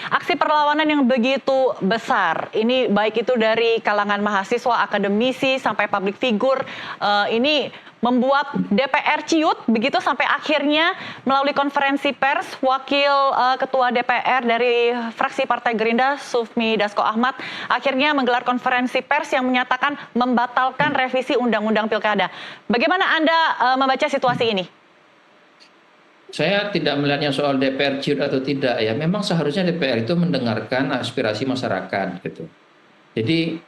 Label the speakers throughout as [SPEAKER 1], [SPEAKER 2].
[SPEAKER 1] Aksi perlawanan yang begitu besar, ini baik itu dari kalangan mahasiswa, akademisi, sampai publik figur, ini membuat DPR ciut begitu sampai akhirnya melalui konferensi pers Wakil Ketua DPR dari fraksi Partai Gerindra Sufmi Dasko Ahmad akhirnya menggelar konferensi pers yang menyatakan membatalkan revisi Undang-Undang Pilkada. Bagaimana Anda membaca situasi ini?
[SPEAKER 2] Saya tidak melihatnya soal DPR ciut atau tidak ya. Memang seharusnya DPR itu mendengarkan aspirasi masyarakat gitu. Jadi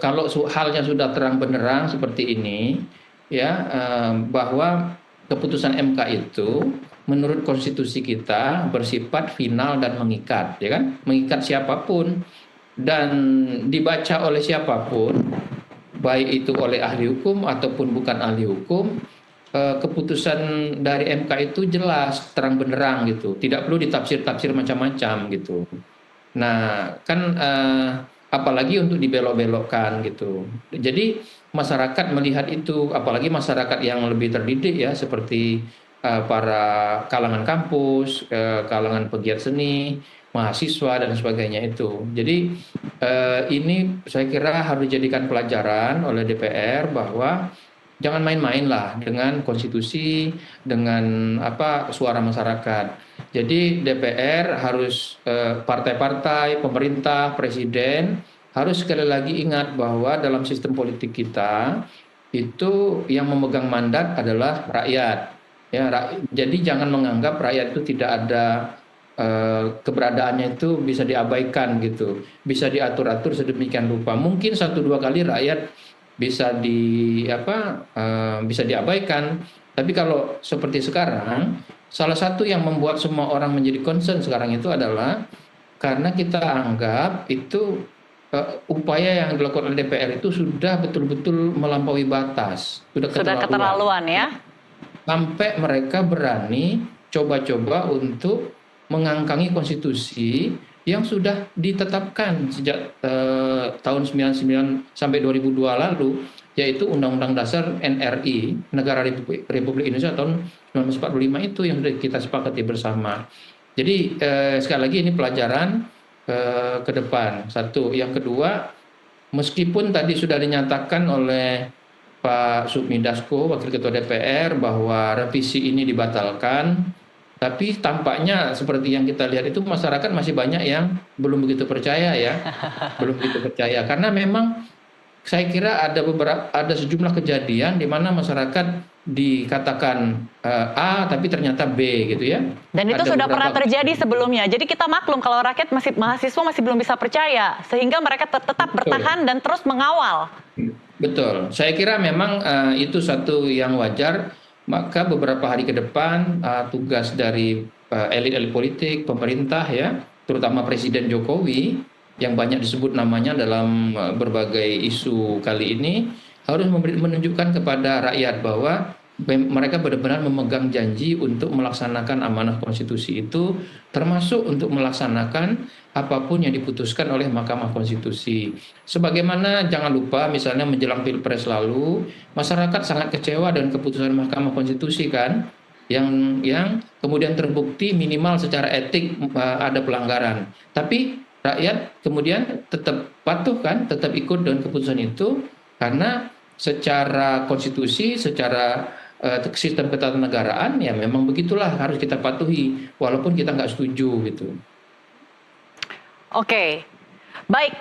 [SPEAKER 2] kalau halnya sudah terang benderang seperti ini, ya bahwa keputusan MK itu menurut konstitusi kita bersifat final dan mengikat, ya kan? Mengikat siapapun dan dibaca oleh siapapun, baik itu oleh ahli hukum ataupun bukan ahli hukum, keputusan dari MK itu jelas terang benderang gitu, tidak perlu ditafsir-tafsir macam-macam gitu. Nah, kan apalagi untuk dibelok-belokkan gitu. Jadi masyarakat melihat itu, apalagi masyarakat yang lebih terdidik ya, seperti para kalangan kampus, kalangan pegiat seni, mahasiswa dan sebagainya itu. Jadi ini saya kira harus dijadikan pelajaran oleh DPR bahwa jangan main-main lah dengan konstitusi, dengan suara masyarakat. Jadi DPR harus partai-partai, pemerintah, presiden harus sekali lagi ingat bahwa dalam sistem politik kita itu yang memegang mandat adalah rakyat. Ya, jadi jangan menganggap rakyat itu tidak ada keberadaannya itu bisa diabaikan gitu, bisa diatur-atur sedemikian rupa. Mungkin satu dua kali rakyat bisa bisa diabaikan. Tapi kalau seperti sekarang, salah satu yang membuat semua orang menjadi concern sekarang itu adalah karena kita anggap itu upaya yang dilakukan oleh DPR itu sudah betul-betul melampaui batas, sudah
[SPEAKER 1] keterlaluan ya.
[SPEAKER 2] Sampai mereka berani coba-coba untuk mengangkangi konstitusi yang sudah ditetapkan sejak tahun 99 sampai 2002 lalu, yaitu Undang-Undang Dasar NRI, Negara Republik Indonesia tahun 1945 itu yang sudah kita sepakati bersama. Jadi sekali lagi ini pelajaran ke depan. Satu, yang kedua, meskipun tadi sudah dinyatakan oleh Pak Sufmi Dasko, Wakil Ketua DPR, bahwa revisi ini dibatalkan, tapi tampaknya seperti yang kita lihat itu masyarakat masih banyak yang belum begitu percaya ya, belum begitu percaya karena memang saya kira ada sejumlah kejadian di mana masyarakat dikatakan A tapi ternyata B gitu ya.
[SPEAKER 1] Dan itu sudah pernah terjadi sebelumnya. Jadi kita maklum kalau rakyat mahasiswa masih belum bisa percaya sehingga mereka tetap bertahan dan terus mengawal.
[SPEAKER 2] Betul. Saya kira memang itu satu yang wajar. Maka beberapa hari ke depan tugas dari elit-elit politik, pemerintah ya, terutama Presiden Jokowi yang banyak disebut namanya dalam berbagai isu kali ini, harus menunjukkan kepada rakyat bahwa mereka benar-benar memegang janji untuk melaksanakan amanah konstitusi itu, termasuk untuk melaksanakan apapun yang diputuskan oleh Mahkamah Konstitusi. Sebagaimana jangan lupa misalnya menjelang Pilpres lalu, masyarakat sangat kecewa dengan keputusan Mahkamah Konstitusi kan, yang kemudian terbukti minimal secara etik ada pelanggaran. Tapi rakyat kemudian tetap patuh kan, tetap ikut dengan keputusan itu karena secara konstitusi, secara sistem ketatanegaraan ya memang begitulah harus kita patuhi walaupun kita nggak setuju gitu.
[SPEAKER 1] Oke, baik.